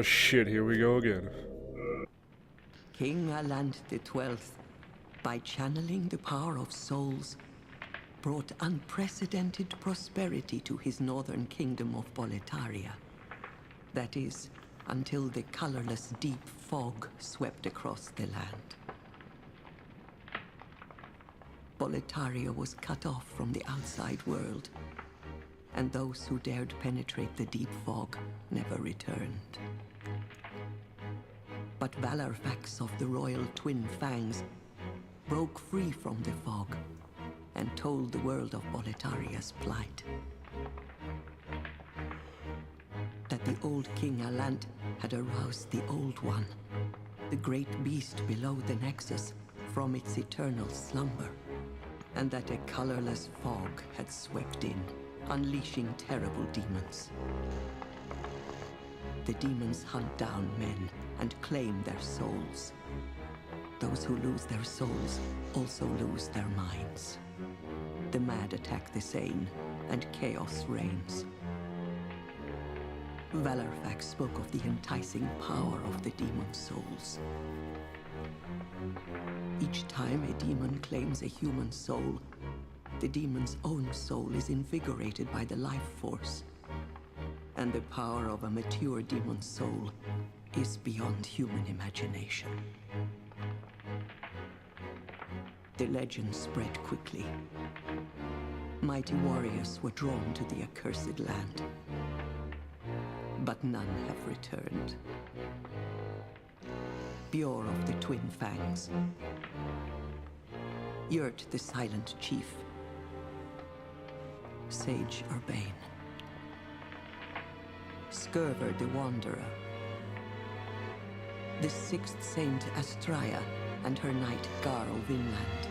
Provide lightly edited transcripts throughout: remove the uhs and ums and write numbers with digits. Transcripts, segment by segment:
Oh shit, here we go again. King Alant XII, by channeling the power of souls, brought unprecedented prosperity to his northern kingdom of Boletaria. That is, until the colorless deep fog swept across the land. Boletaria was cut off from the outside world, and those who dared penetrate the deep fog never returned. But Valarfax of the royal Twin Fangs broke free from the fog and told the world of Boletaria's plight. That the old King Alant had aroused the Old One, the great beast below the Nexus, from its eternal slumber, and that a colorless fog had swept in, unleashing terrible demons. The demons hunt down men and claim their souls. Those who lose their souls also lose their minds. The mad attack the sane, and chaos reigns. Valarfax spoke of the enticing power of the demon souls. Each time a demon claims a human soul, the demon's own soul is invigorated by the life force. And the power of a mature demon soul is beyond human imagination. The legend spread quickly. Mighty warriors were drawn to the accursed land, but none have returned. Bjor of the Twin Fangs, Yurt the Silent Chief, Sage Urbane, Skurver the Wanderer, the Sixth Saint Astraea and her knight Garl Vinland,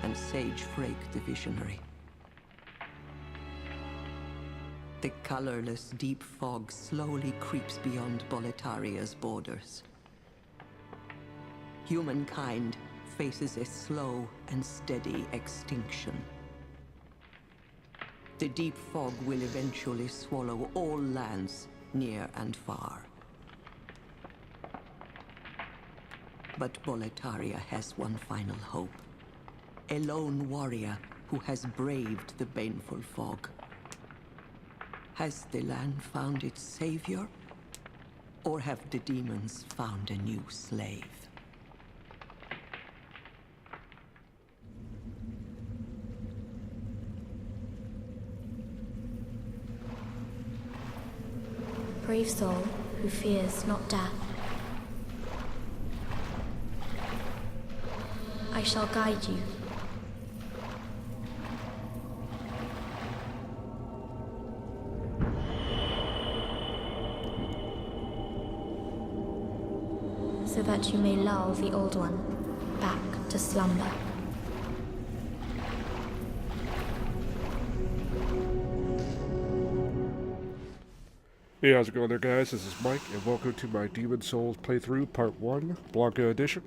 and Sage Frake the Visionary. The colorless deep fog slowly creeps beyond Boletaria's borders. Humankind faces a slow and steady extinction. The deep fog will eventually swallow all lands, near and far. But Boletaria has one final hope. A lone warrior who has braved the baneful fog. Has the land found its savior? Or have the demons found a new slave? Brave soul who fears not death. I shall guide you. So that you may lull the Old One back to slumber. Hey, how's it going there, guys? This is Mike, and welcome to my Demon Souls playthrough, Part 1, Blanka Edition.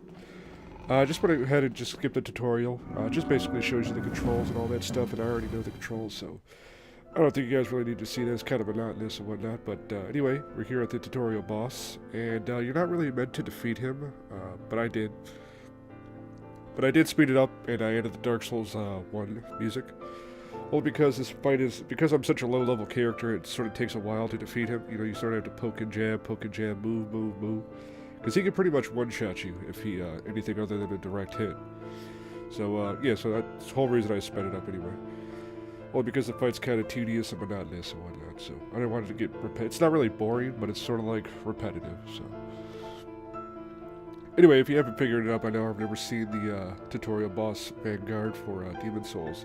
I just went ahead and just skipped the tutorial. Just basically shows you the controls and all that stuff, and I already know the controls, so I don't think you guys really need to see this. Kind of monotonous and whatnot, but anyway, we're here at the tutorial boss, and you're not really meant to defeat him, but I did. But I did speed it up, and I added the Dark Souls 1 music. Well, because this fight is, because I'm such a low-level character, it sort of takes a while to defeat him. You know, you sort of have to poke and jab, move, move, move. Because he can pretty much one-shot you if he, anything other than a direct hit. So, yeah, so that's the whole reason I sped it up anyway. Well, because the fight's kind of tedious and monotonous and whatnot, so I didn't want it to get it's not really boring, but it's sort of like repetitive, so. Anyway, if you haven't figured it out by now, I've never seen the tutorial boss Vanguard for Demon Souls.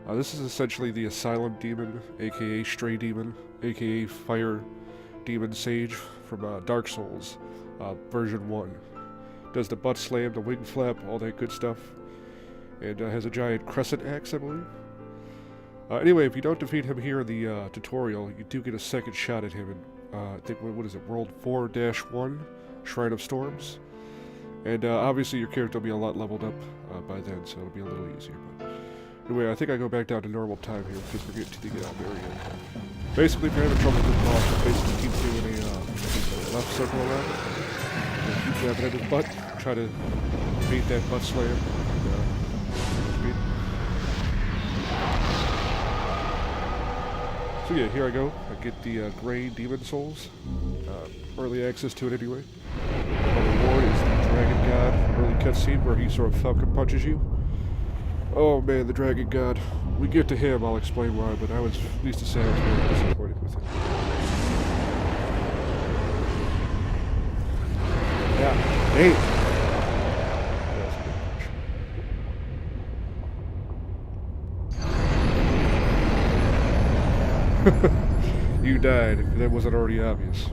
This is essentially the Asylum Demon, aka Stray Demon, aka Fire Demon Sage from Dark Souls, version 1. Does the butt slam, the wing flap, all that good stuff. And has a giant crescent axe, I believe. Anyway, if you don't defeat him here in the tutorial, you do get a second shot at him in, I think, what is it, World 4-1, Shrine of Storms. And obviously your character will be a lot leveled up by then, so it'll be a little easier. But anyway, I think I go back down to normal time here, because we're getting to the very end. Basically, if you're having trouble with the boss, just basically keep doing a left circle around it. And keep jabbing at his butt. Try to beat that butt slam. And, beat. So yeah, here I go. I get the gray demon souls. Early access to it anyway. My reward is the Dragon God early cutscene where he sort of falcon punches you. Oh man, the Dragon God. We get to him, I'll explain why, but I was, needless to say, I was very disappointed with it. Yeah, hey! You died, if that wasn't already obvious.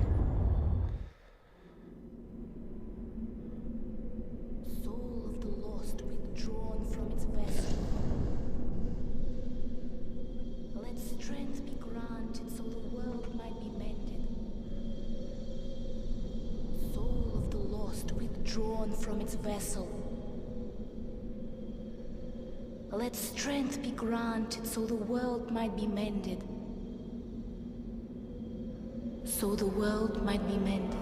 Soul of the lost withdrawn from its vessel. Let strength be granted so the world might be mended. Soul of the lost withdrawn from its vessel. Let strength be granted so the world might be mended. So the world might be mended.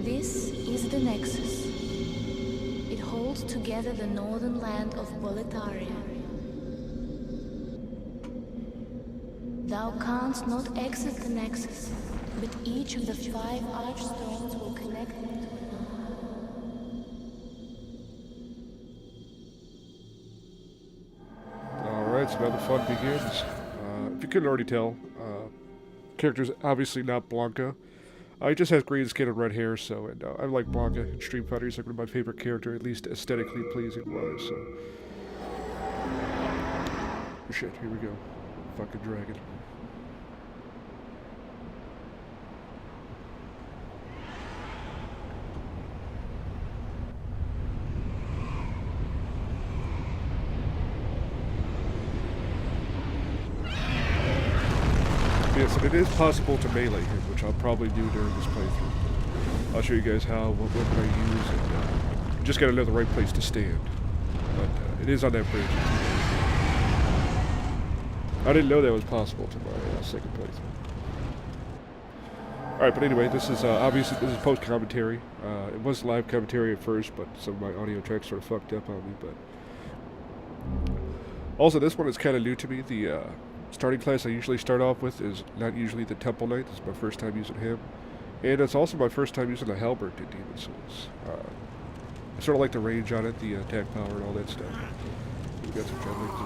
This is the Nexus. It holds together the northern land of Boletaria. Thou canst not exit the Nexus, but each of the 5 archstones will connect them to another. Alright, so now the fun begins. If you couldn't already tell, character's obviously not Blanka. He just has green skin and red hair, so, and I like Blanka in Street Fighter. He's like one of my favorite characters, at least aesthetically pleasing wise, so. Oh, shit, here we go. Fucking dragon. Yes, and it is possible to melee him, which I'll probably do during this playthrough. I'll show you guys how, what weapon I use, and you just gotta know the right place to stand. But it is on that bridge. I didn't know that was possible to my second playthrough. Alright, but anyway, this is obviously, this is post-commentary. It was live commentary at first, but some of my audio tracks sort of fucked up on me, but... Also, this one is kind of new to me. The starting class I usually start off with is not usually the Temple Knight. This is my first time using him. And it's also my first time using the Halberd in Demon Souls. I sort of like the range on it, the attack power and all that stuff. We got some juggling to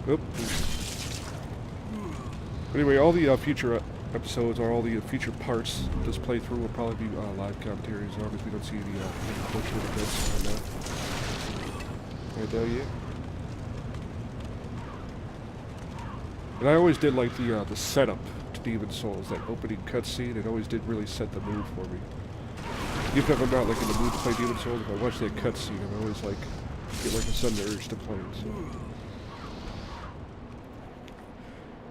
do. Oop. Anyway, all the future episodes, or all the future parts of this playthrough will probably be live commentary, as long as we don't see any unfortunate events on that. And yeah. And I always did like the setup to Demon Souls, that opening cutscene. It always did really set the mood for me. Even if I'm not like in the mood to play Demon Souls, if I watch that cutscene, I'm always like get like a sudden urge to play it. So.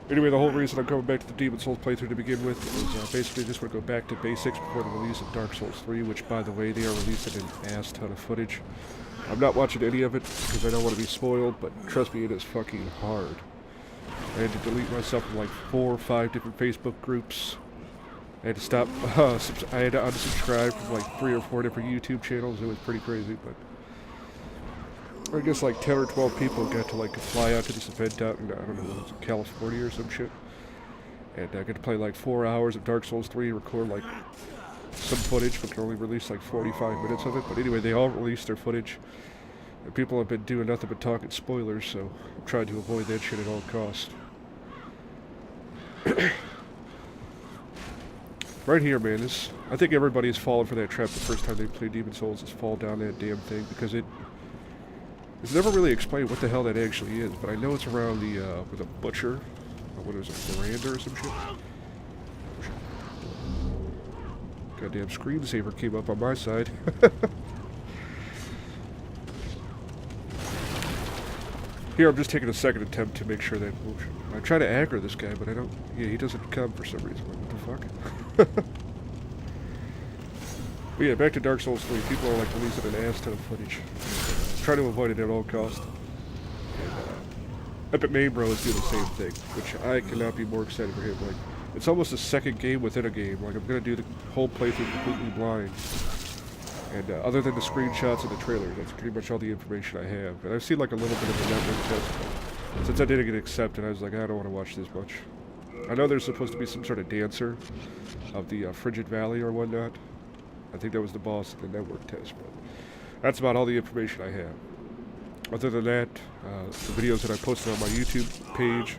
Anyway, the whole reason I'm coming back to the Demon Souls playthrough to begin with is basically just want to go back to basics before the release of Dark Souls 3, which, by the way, they are releasing an ass ton of footage. I'm not watching any of it because I don't want to be spoiled, but trust me, it is fucking hard. I had to delete myself from like 4 or 5 different Facebook groups. I had to stop, I had to unsubscribe from like 3 or 4 different YouTube channels. It was pretty crazy, but... I guess like 10 or 12 people got to like fly out to this event out in, I don't know, was it California or some shit. And I got to play like 4 hours of Dark Souls 3, record like some footage, but can only release like 45 minutes of it. But anyway, they all released their footage. And people have been doing nothing but talking spoilers, so I'm trying to avoid that shit at all costs. Right here, man, this, I think everybody's fallen for that trap the first time they play Demon Souls, is fall down that damn thing, because it's never really explained what the hell that actually is, but I know it's around the, with a butcher, or what is it, veranda or some shit? Goddamn screensaver came up on my side. Here, I'm just taking a second attempt to make sure that... I try to aggro this guy, but I don't... Yeah, he doesn't come for some reason. What the fuck? But yeah, back to Dark Souls 3. People are like releasing an ass ton of footage. Try to avoid it at all costs. And, Epic Name Bro is doing the same thing, which I cannot be more excited for him. Like, it's almost a second game within a game. Like, I'm gonna do the whole playthrough completely blind. And other than the screenshots and the trailer, that's pretty much all the information I have. And I've seen like a little bit of the network test, but since I didn't get accepted, I was like, I don't want to watch this much. I know there's supposed to be some sort of dancer of the Frigid Valley or whatnot. I think that was the boss of the network test, but that's about all the information I have. Other than that, the videos that I posted on my YouTube page,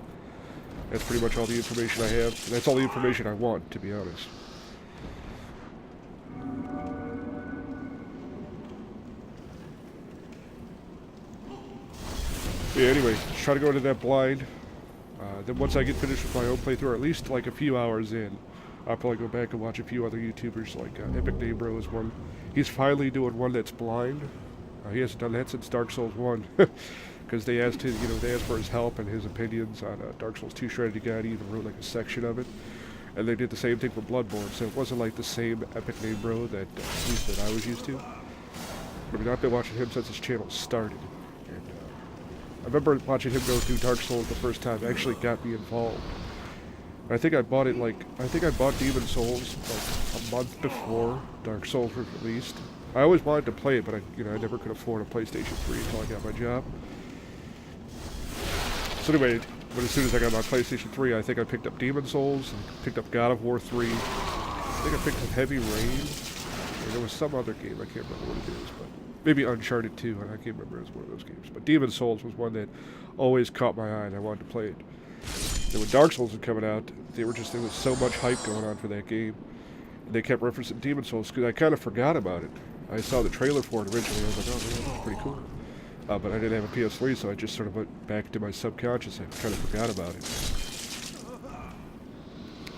that's pretty much all the information I have. And that's all the information I want, to be honest. Yeah, anyway, just try to go into that blind. Then once I get finished with my own playthrough, or at least like a few hours in, I'll probably go back and watch a few other YouTubers, like Epic Name Bro is one. He's finally doing one that's blind. He hasn't done that since Dark Souls 1, because they asked him, they asked for his help and his opinions on Dark Souls 2 Strategy Guide. He even wrote like a section of it, and they did the same thing for Bloodborne. So it wasn't like the same Epic Name Bro that at least that I was used to. I mean, I've been watching him since his channel started, and I remember watching him go through Dark Souls the first time. It actually got me involved. I think I bought it I think I bought Demon Souls like a month before Dark Souls was released. I always wanted to play it, but I never could afford a PlayStation 3 until I got my job. So anyway, as soon as I got my PlayStation 3, I think I picked up Demon Souls, and picked up God of War 3. I think I picked up Heavy Rain, and there was some other game, I can't remember what it is, but maybe Uncharted 2, and I can't remember it was one of those games. But Demon Souls was one that always caught my eye, and I wanted to play it. And when Dark Souls was coming out, there was so much hype going on for that game. And they kept referencing Demon Souls, because I kind of forgot about it. I saw the trailer for it originally, I was like, oh man, that's pretty cool. But I didn't have a PS3, so I just sort of went back to my subconscious and kind of forgot about it.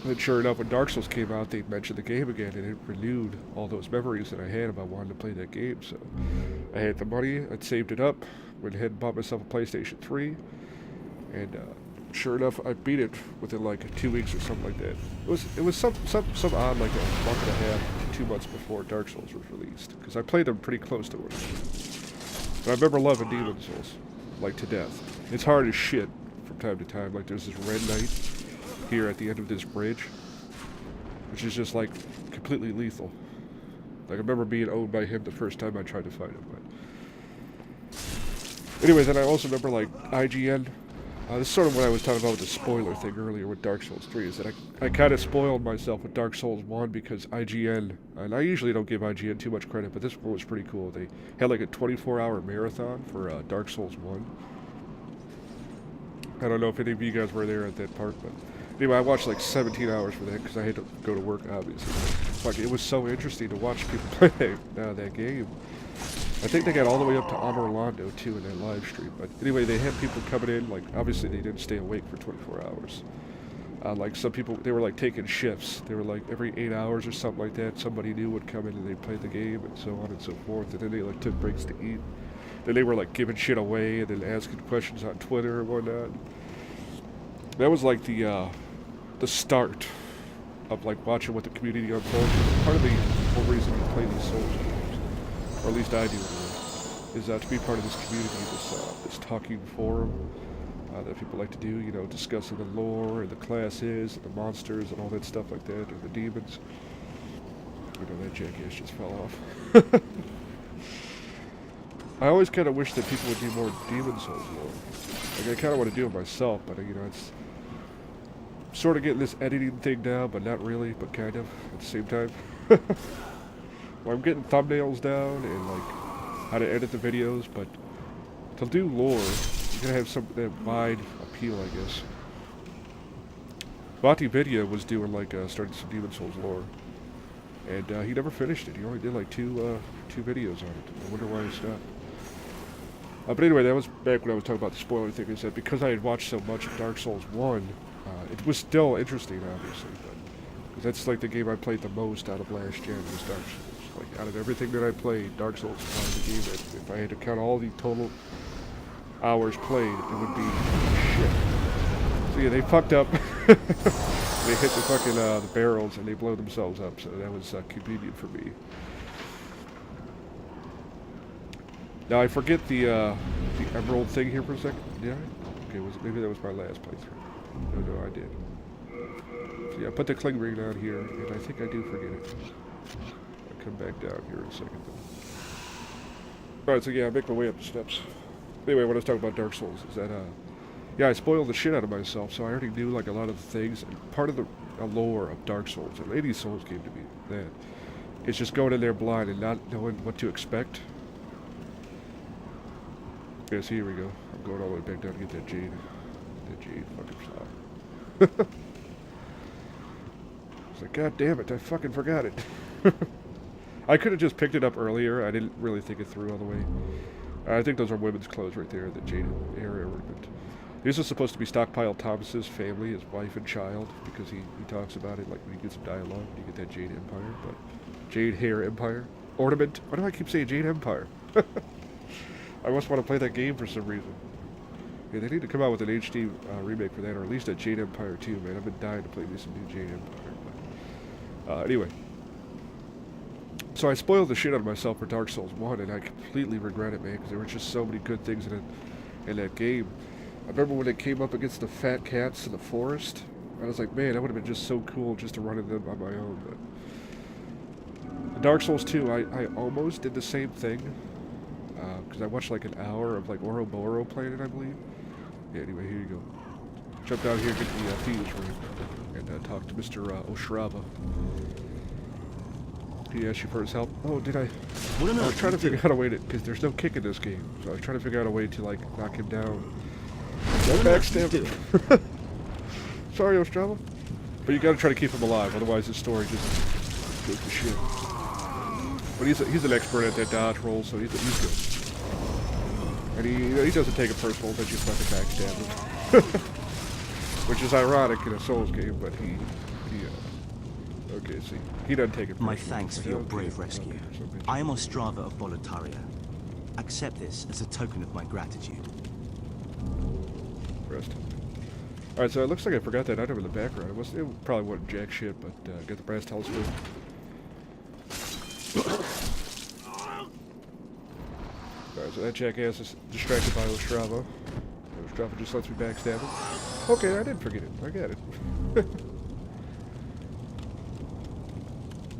And then sure enough, when Dark Souls came out, they mentioned the game again, and it renewed all those memories that I had about wanting to play that game. So I had the money, I'd saved it up, went ahead and bought myself a PlayStation 3, and sure enough, I beat it within like 2 weeks or something like that. It was some odd, like a month and a half, 2 months before Dark Souls was released, because I played them pretty close to it. But I remember loving Demon Souls, like to death. It's hard as shit from time to time. Like there's this Red Knight here at the end of this bridge, which is just like completely lethal. Like I remember being owned by him the first time I tried to fight him. But anyway, then I also remember like IGN. This is sort of what I was talking about with the spoiler thing earlier with Dark Souls 3, is that I kind of spoiled myself with Dark Souls 1 because IGN, and I usually don't give IGN too much credit, but this one was pretty cool. They had like a 24-hour marathon for Dark Souls 1. I don't know if any of you guys were there at that part, but anyway, I watched like 17 hours for that because I had to go to work, obviously. Fuck, it was so interesting to watch people play that game. I think they got all the way up to Honor Orlando, too, in that live stream. But anyway, they had people coming in, like, obviously they didn't stay awake for 24 hours. Like, some people, they were, like, taking shifts. They were, like, every 8 hours or something like that, somebody new would come in and they'd play the game and so on and so forth. And then they, like, took breaks to eat. Then they were, like, giving shit away and then asking questions on Twitter and whatnot. That was, like, the start of, like, watching what the community unfolds. Part of the whole reason you play these Souls games, or at least I do, is to be part of this community, this talking forum that people like to do, discussing the lore and the classes and the monsters and all that stuff like that, and the demons. That jackass just fell off. I always kind of wish that people would do more Demon Souls lore. Like, I kind of want to do it myself, but, it's sort of getting this editing thing down, but not really, but kind of, at the same time. Well, I'm getting thumbnails down and like how to edit the videos, but to do lore, you're gonna have some that wide appeal, I guess. Vati Vidya was doing like starting some Demon Souls lore, and he never finished it. He only did like two videos on it. I wonder why he stopped. But anyway, that was back when I was talking about the spoiler thing. Is that because I had watched so much of Dark Souls 1, it was still interesting, obviously, but because that's like the game I played the most out of last gen was Dark Souls. Like, out of everything that I played, Dark Souls was the game that, if I had to count all the total hours played, it would be shit. So yeah, they fucked up. They hit the fucking the barrels and they blow themselves up. So that was convenient for me. Now I forget the emerald thing here for a second. Yeah. Okay. Maybe that was my last playthrough? No, I did. So yeah, I put the cling ring down here, and I think I do forget it. I'll come back down here in a second. Alright, so yeah, I make my way up the steps. Anyway, what I was talking about Dark Souls is that, yeah, I spoiled the shit out of myself, so I already knew, like, a lot of the things. And part of the lore of Dark Souls, and any Souls game to me, that it's just going in there blind and not knowing what to expect. Yeah, so here we go. I'm going all the way back down to get that jade. That jade fucking flower. It's like, god damn it, I fucking forgot it. I could have just picked it up earlier. I didn't really think it through all the way. I think those are women's clothes right there, the jade area ornament. This is supposed to be Stockpile Thomas's family, his wife and child, because he talks about it like when he gets some dialogue, you get that Jade Empire, but Jade Hair Empire? Ornament? Why do I keep saying Jade Empire? I must want to play that game for some reason. Yeah, they need to come out with an HD remake for that, or at least a Jade Empire 2, man. I've been dying to play me some new Jade Empire. But, anyway. So I spoiled the shit out of myself for Dark Souls 1, and I completely regret it, man, because there were just so many good things in that game. I remember when it came up against the fat cats in the forest. I was like, man, that would have been just so cool just to run into them on my own. But in Dark Souls 2, I almost did the same thing. Because I watched like an hour of like Ouroboros playing it, I believe. Yeah, anyway, here you go. Jump down here, get the thieves ring, and talk to Mr. Oshrava. He asked you for his help. Oh, did I? I was trying to figure out a way to, because there's no kick in this game. So I was trying to figure out a way to like knock him down. Don't backstab him. Sorry, Ostrava. But you gotta try to keep him alive, otherwise his story just goes to shit. But he's an expert at that dodge roll, so he's good. And he doesn't take it personal that you fucking backstab him. Which is ironic in a Souls game, but he okay, see, he doesn't take it personal. My thanks for your brave rescue. I am Ostrava of Boletaria. Accept this as a token of my gratitude. Rest. Alright, so it looks like I forgot that item in the background. It probably wasn't jack shit, but get the brass telescope. Alright, so that jackass is distracted by Ostrava. Ostrava just lets me backstab him. Okay, I didn't forget it. I got it.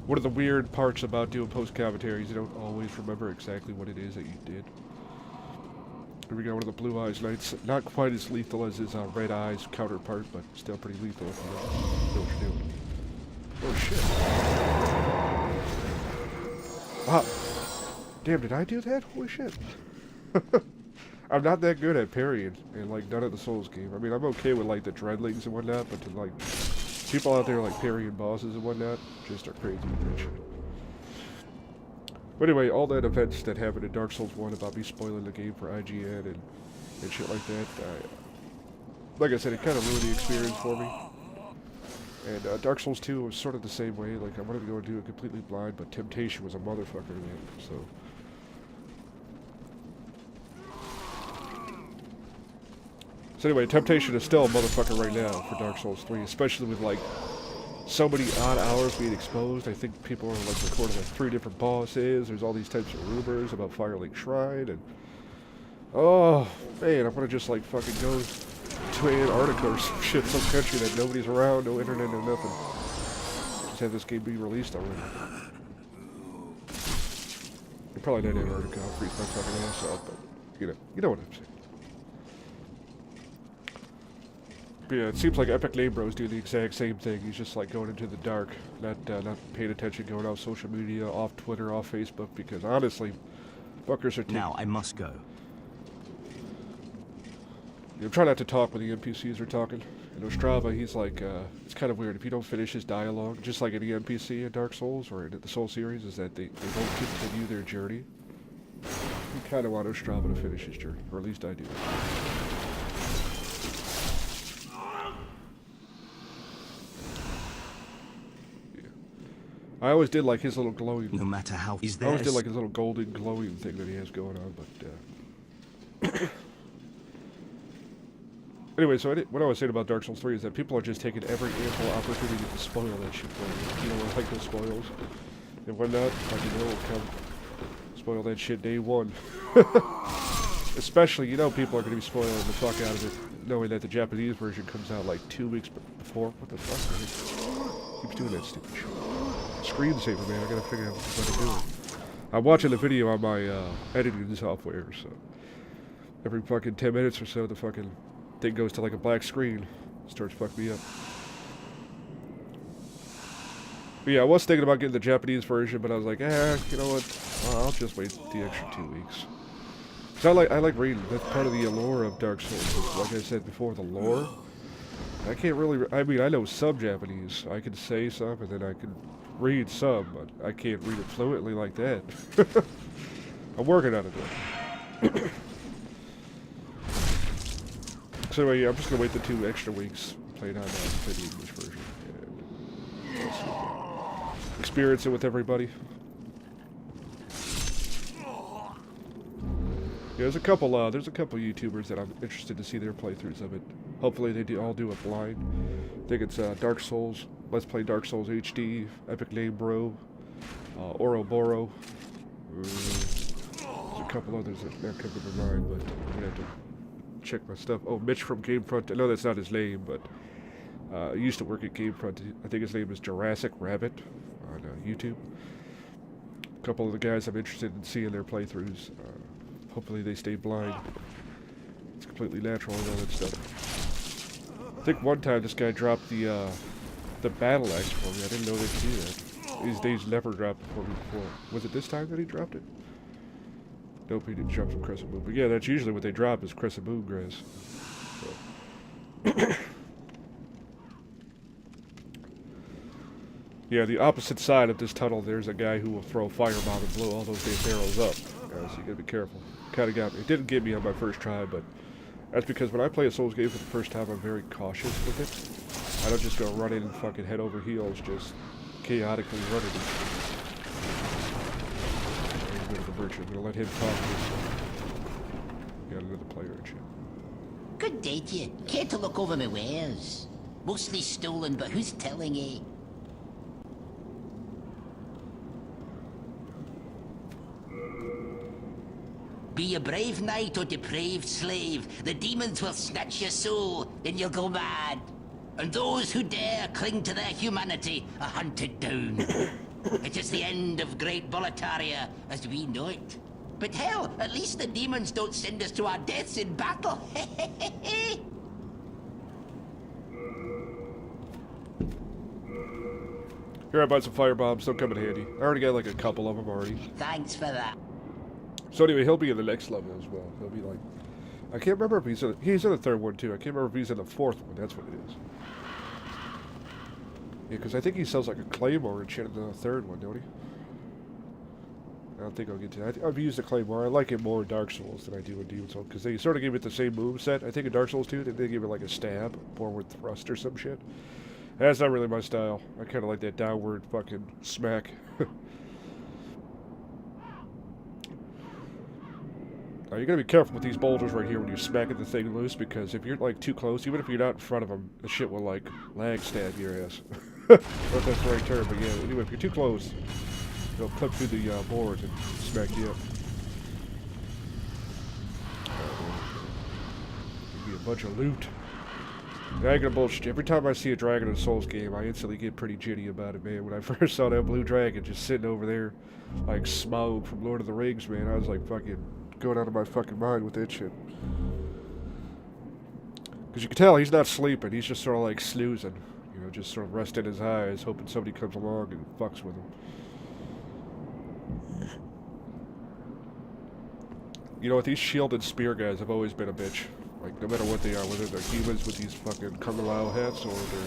One of the weird parts about doing post-commentaries, you don't always remember exactly what it is that you did. Here we go, one of the Blue Eyes Knights. Not quite as lethal as his Red Eyes counterpart, but still pretty lethal if you know what you're doing. Oh shit. Wow. Damn, did I do that? Holy shit. I'm not that good at parrying in like none of the Souls game. I mean, I'm okay with like the Dreadlings and whatnot, but to like people out there like parrying bosses and whatnot just are crazy with that shit. But anyway, all that events that happened in Dark Souls 1 about me spoiling the game for IGN and shit like that, like I said, it kind of ruined the experience for me. And Dark Souls 2 was sort of the same way. Like, I wanted to go and do it completely blind, but temptation was a motherfucker in it, so. So anyway, temptation is still a motherfucker right now for Dark Souls 3, especially with, like, so many odd hours being exposed. I think people are, like, recording, like, 3 different bosses. There's all these types of rumors about Firelink Shrine, and... oh, man, I want to just, like, fucking go to Antarctica or some shit, some country that nobody's around, no internet, no nothing. Just have this game be released already. You're probably not Antarctica, I'll freeze my fucking ass out, but, you know what I'm saying. But yeah, it seems like Epic Name Bros do the exact same thing. He's just like going into the dark, not paying attention, going off social media, off Twitter, off Facebook, because honestly, fuckers are Now, I must go. I'm trying not to talk when the NPCs are talking. And Ostrava, he's like, it's kind of weird. If you don't finish his dialogue, just like any NPC in Dark Souls or in the Soul series, is that they don't continue their journey. You kind of want Ostrava to finish his journey, or at least I do. Yeah. I always did like his little glowing... No matter how... I always did like his little golden glowing thing that he has going on, but... Anyway, so what I was saying about Dark Souls 3 is that people are just taking every ample opportunity to spoil that shit for you. You know, like those spoils and whatnot. Like, you know, come spoil that shit day one. Especially, you know, people are going to be spoiling the fuck out of it, knowing that the Japanese version comes out like 2 weeks before. What the fuck, man? Keeps doing that stupid shit. Screensaver, man. I gotta figure out what to do. I'm watching the video on my editing software, so every fucking 10 minutes or so, the fucking thing goes to like a black screen. Starts fucking me up. But yeah, I was thinking about getting the Japanese version, but I was like, you know what? I'll just wait the extra 2 weeks. Cause I like reading. That's part of the allure of Dark Souls. Like I said before, the lore. I can't really. I mean, I know some Japanese. I can say some, and then I can read some, but I can't read it fluently like that. I'm working on it though. So anyway, yeah, I'm just gonna wait the 2 extra weeks, play it on the English version, and experience it with everybody. Yeah, there's a couple YouTubers that I'm interested to see their playthroughs of it. Hopefully they all do it blind. I think it's Dark Souls, Let's Play Dark Souls HD, Epic Name Bro, Oroboro. There's a couple others that not come to mind, but I'm gonna have to check my stuff. Oh, Mitch from Gamefront. I know that's not his name, but he used to work at Gamefront. I think his name is Jurassic Rabbit on YouTube. A couple of the guys I'm interested in seeing their playthroughs. Hopefully they stay blind. It's completely natural and all that stuff. I think one time this guy dropped the battle axe for me. I didn't know they could do that. These days never dropped it for me before. Was it this time that he dropped it? Nope, he didn't drop some crescent moon. But yeah, that's usually what they drop is crescent moon grass. So. Yeah, the opposite side of this tunnel, there's a guy who will throw a firebomb and blow all those damn barrels up. So you gotta be careful. Kinda got me. It didn't get me on my first try, but that's because when I play a Souls game for the first time, I'm very cautious with it. I don't just go running and fucking head over heels, just chaotically running. I'm going to the virtue. I'm gonna let him talk to us. Got another player and shit. Good day to you. Care to look over my wares? Mostly stolen, but who's telling you? Be a brave knight or depraved slave, the demons will snatch your soul, and you'll go mad. And those who dare cling to their humanity are hunted down. It is the end of Great Boletaria as we know it. But hell, at least the demons don't send us to our deaths in battle. Here, I bought some firebombs. They'll come in handy. I already got like a couple of them already. Thanks for that. So anyway, he'll be in the next level as well. He'll be like, I can't remember if he's in the third one too. I can't remember if he's in the fourth one. That's what it is. Yeah, because I think he sells like a claymore and shit in the third one, don't he? I don't think I'll get to that. I've used the claymore. I like it more in Dark Souls than I do in Demon Souls because they sort of give it the same moveset. I think in Dark Souls 2, they give it like a stab, forward thrust or some shit. That's not really my style. I kind of like that downward fucking smack. Now, you gotta be careful with these boulders right here when you're smacking the thing loose, because if you're like too close, even if you're not in front of them, the shit will like lag stab your ass. I don't know if that's the right term, but yeah, anyway, if you're too close, it'll clip through the boards and smack you up. Give me a bunch of loot. I ain't gonna bullshit you. Every time I see a dragon in a Souls game, I instantly get pretty jitty about it, man. When I first saw that blue dragon just sitting over there, like Smaug from Lord of the Rings, man, I was like fucking going out of my fucking mind with that shit. Because you can tell he's not sleeping, he's just sort of like snoozing. You know, just sort of resting his eyes, hoping somebody comes along and fucks with him. You know what, these shield and spear guys have always been a bitch. Like, no matter what they are, whether they're humans with these fucking Kungalao hats, or they're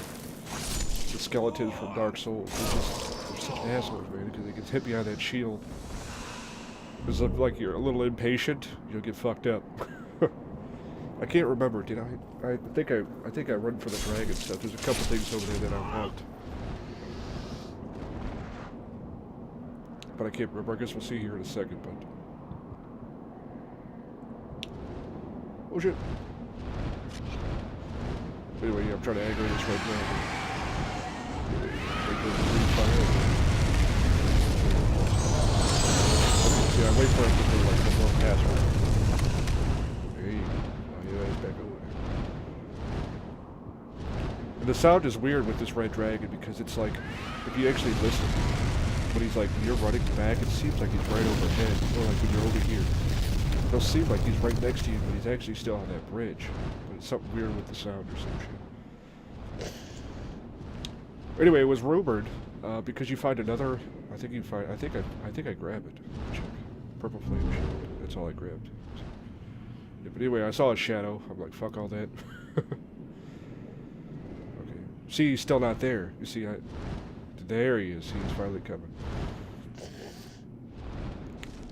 the skeletons from Dark Souls. They're such assholes, man, because they can hit behind that shield. Because if, like, you're a little impatient, you'll get fucked up. I can't remember, did I? I think I run for the dragon stuff. There's a couple things over there that I want. But I can't remember. I guess we'll see here in a second, but... Oh shit. Anyway, yeah, I'm trying to aggro this right now. See, I wait for him to do like the more password. There you go. Oh, yeah, he's back over there. And the sound is weird with this red dragon because it's like, if you actually listen, when he's like, you're running back, it seems like he's right overhead, or like when you're over here. It'll seem like he's right next to you, but he's actually still on that bridge. But it's something weird with the sound or some shit. Anyway, it was rumored because you find another. I think I grabbed it. Check. Purple flame shield. That's all I grabbed. Yeah, but anyway, I saw a shadow. I'm like, fuck all that. Okay. See, he's still not there. You see, there he is. He's finally coming.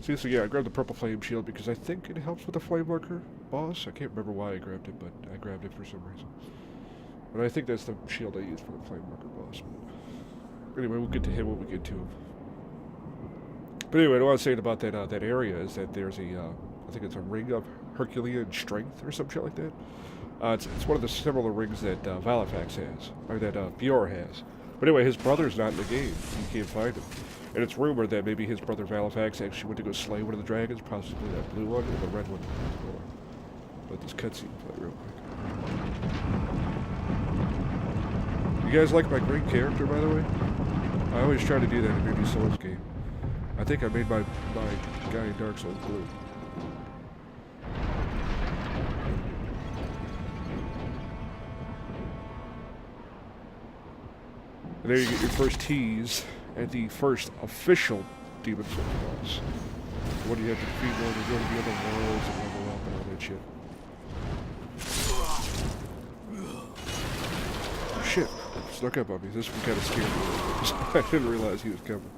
See, so yeah, I grabbed the purple flame shield because I think it helps with the flame lurker boss. I can't remember why I grabbed it, but I grabbed it for some reason. But I think that's the shield I use for the flame lurker boss. But anyway, we'll get to him when we get to him. But anyway, what I was saying about that that area is that there's a, I think it's a ring of Herculean strength or some shit like that. It's one of the similar rings that Valifax has, or that Bjor has. But anyway, his brother's not in the game. You can't find him. And it's rumored that maybe his brother Valifax actually went to go slay one of the dragons, possibly that blue one or the red one. Let this cutscene play real quick. You guys like my green character, by the way? I always try to do that in any Souls game. I think I made my guy in Dark Souls blue. And there you get your first tease at the first official Demon Souls boss. What do you have to defeat more to go to the other worlds and level up and all that shit. Oh, shit. Snuck up on me. This one kind of scared me. I didn't realize he was coming.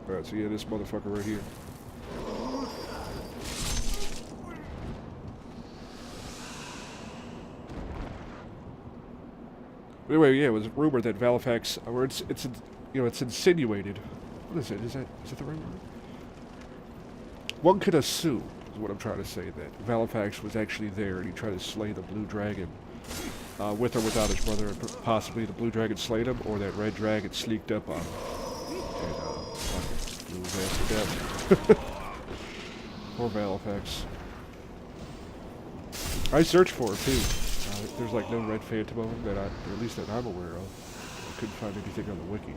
Alright, so yeah, this motherfucker right here. Anyway, yeah, it was rumored that Valifax, or it's you know, it's insinuated. What is it? Is it the right word? One could assume, is what I'm trying to say, that Valifax was actually there and he tried to slay the blue dragon with or without his brother, and possibly the blue dragon slayed him, or that red dragon sneaked up on him and blew his ass to death. Poor Valifax. I searched for it too. There's like no red phantom of him that or at least that I'm aware of. I couldn't find anything on the wiki.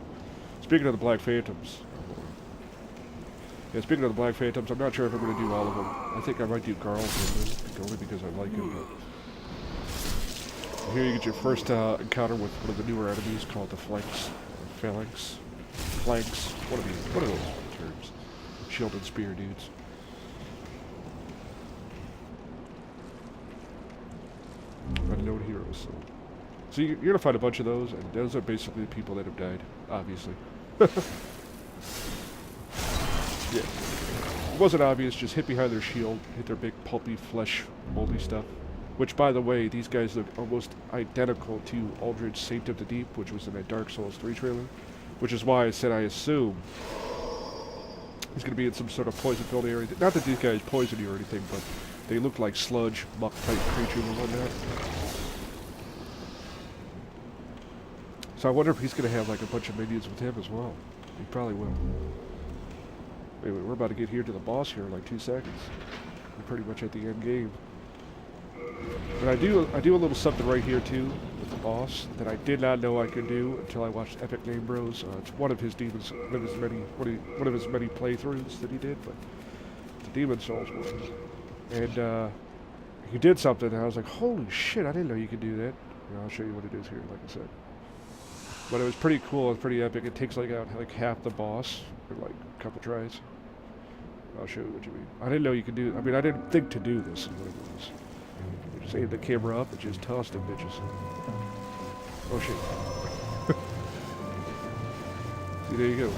Speaking of the black phantoms, yeah, speaking of the black phantoms, I'm not sure if I'm going to do all of them. I think I might do Garl's only because I like him. But here you get your first encounter with one of the newer enemies called the Flanks, one of those terms. Shield and spear dudes. Unknown heroes. So you're gonna find a bunch of those, and those are basically the people that have died, obviously. Yeah. It wasn't obvious, just hit behind their shield, hit their big pulpy flesh moldy stuff. Which, by the way, these guys look almost identical to Aldridge Saint of the Deep, which was in that Dark Souls 3 trailer. Which is why I said I assume he's gonna be in some sort of poison-filled area. Not that these guys poison you or anything, but they look like sludge, muck-type creatures and whatnot. So I wonder if he's going to have like a bunch of minions with him as well. He probably will. Anyway, we're about to get here to the boss here in like 2 seconds. We're pretty much at the end game. But I do a little something right here too with the boss that I did not know I could do until I watched Epic Name Bros. It's one of his demons, one of his many playthroughs that he did, but the Demon Souls one. And he did something, and I was like, holy shit, I didn't know you could do that. You know, I'll show you what it is here, like I said. But it was pretty cool, it was pretty epic. It takes like out like half the boss for like a couple tries. I'll show you what you mean. I didn't know you could do, I mean, I didn't think to do this is what it was. You just aimed the camera up and just tossed them bitches. Oh shit. See, there you go.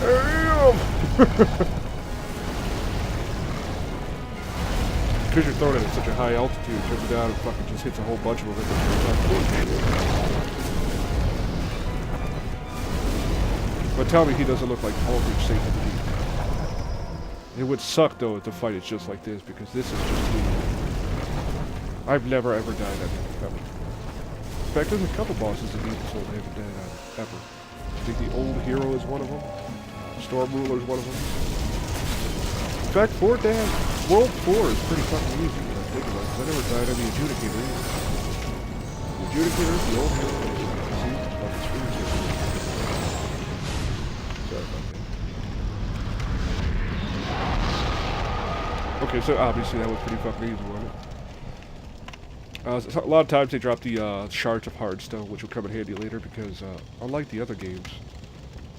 Damn! Because you're throwing it at such a high altitude, it turns down and fucking just hits a whole bunch of them at the same time. But tell me he doesn't look like Aldridge Saint of the Deep. It would suck though if the fight is just like this, because this is just too easy. I've never ever died at it, ever. In fact, there's a couple bosses in Demon's Souls I haven't died at, ever. I think the Old Hero is one of them. Storm Ruler is one of them. In fact, World 4 is pretty fucking easy when I think about it, because I never died on the Adjudicator either. The Adjudicator is the Old Hero. See? On the screen here. Sorry about that. Okay, so obviously that was pretty fucking easy, wasn't it? So a lot of times they drop the shards of hardstone, which will come in handy later because, unlike the other games,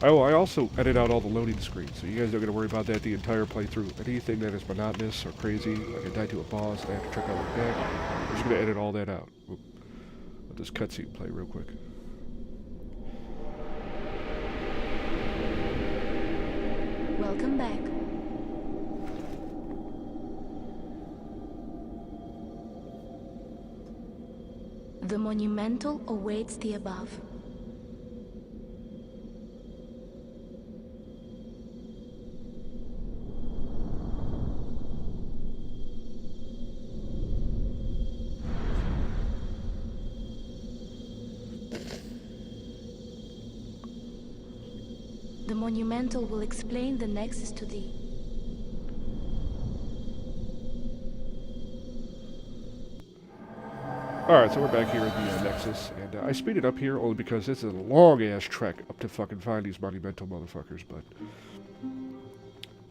I also edit out all the loading screens, so you guys don't got to worry about that the entire playthrough. Anything that is monotonous or crazy, like I die to a boss and I have to check out my deck, I'm just going to edit all that out. Oop. Let this cutscene play real quick. Welcome back. The monumental awaits the above. The monumental will explain the nexus to thee. Alright, so we're back here at the Nexus, and I speed it up here only because this is a long-ass trek up to fucking find these monumental motherfuckers, but...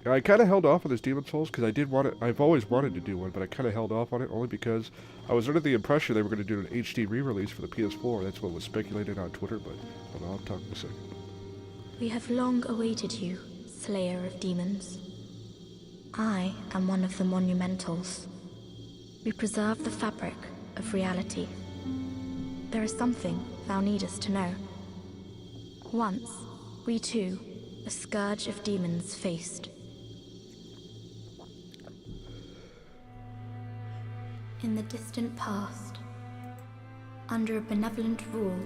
I kind of held off on this Demon's Souls because I've always wanted to do one, but I kind of held off on it only because I was under the impression they were going to do an HD re-release for the PS4. That's what was speculated on Twitter, but I'll talk in a second. We have long awaited you, Slayer of Demons. I am one of the Monumentals. We preserve the fabric of reality. There is something thou needest to know. Once, we too, a scourge of demons faced. In the distant past, under a benevolent rule,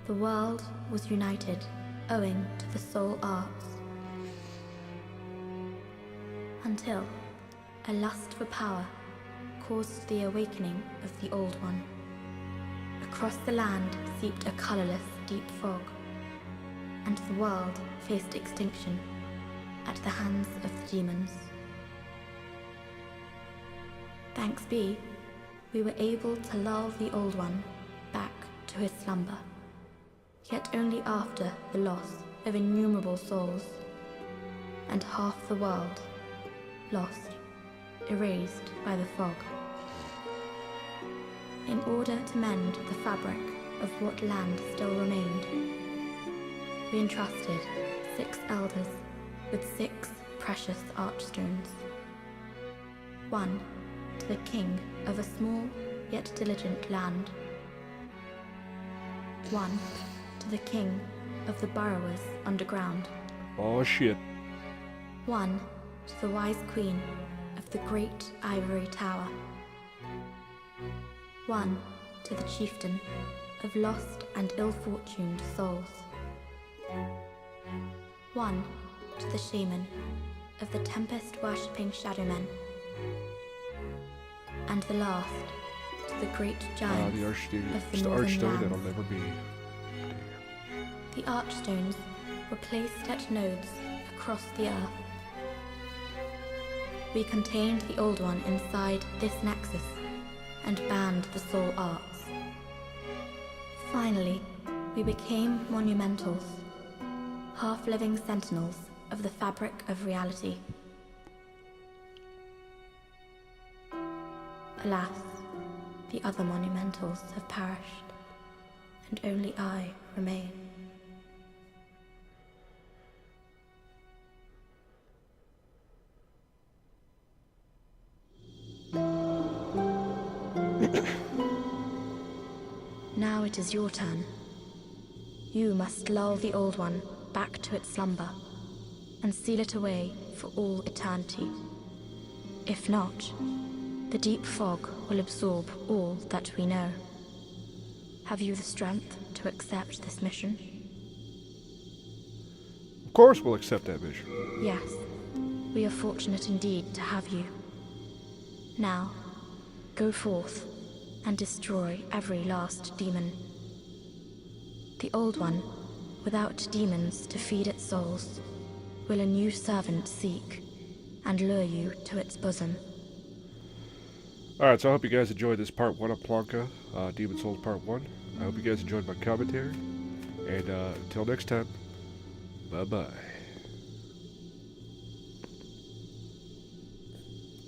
the world was united owing to the soul arts. Until a lust for power caused the awakening of the Old One. Across the land seeped a colorless, deep fog, and the world faced extinction at the hands of the demons. Thanks be, we were able to lull the Old One back to his slumber, yet only after the loss of innumerable souls, and half the world lost, erased by the fog. In order to mend the fabric of what land still remained, we entrusted 6 elders with 6 precious archstones. 1 to the king of a small yet diligent land. 1 to the king of the burrowers underground. Oh shit. 1 to the wise queen of the great ivory tower. 1 to the chieftain of lost and ill-fortuned souls. 1 to the shaman of the tempest-worshipping shadowmen. And the last to the great giants The Archstone. of the It's the northern Archstone lands. that'll never be. The archstones were placed at nodes across the earth. We contained the Old One inside this nexus and banned the soul arts. Finally, we became monumentals, half-living sentinels of the fabric of reality. Alas, the other monumentals have perished, and only I remain. Now it is your turn. You must lull the Old One back to its slumber and seal it away for all eternity. If not, the deep fog will absorb all that we know. Have you the strength to accept this mission? Of course we'll accept that mission. Yes, We are fortunate indeed to have you. Now, go forth and destroy every last demon. The old one, without demons to feed its souls, will a new servant seek and lure you to its bosom. Alright, so I hope you guys enjoyed this part 1 of Blanka, Demon Souls Part 1. I hope you guys enjoyed my commentary. And until next time, bye-bye.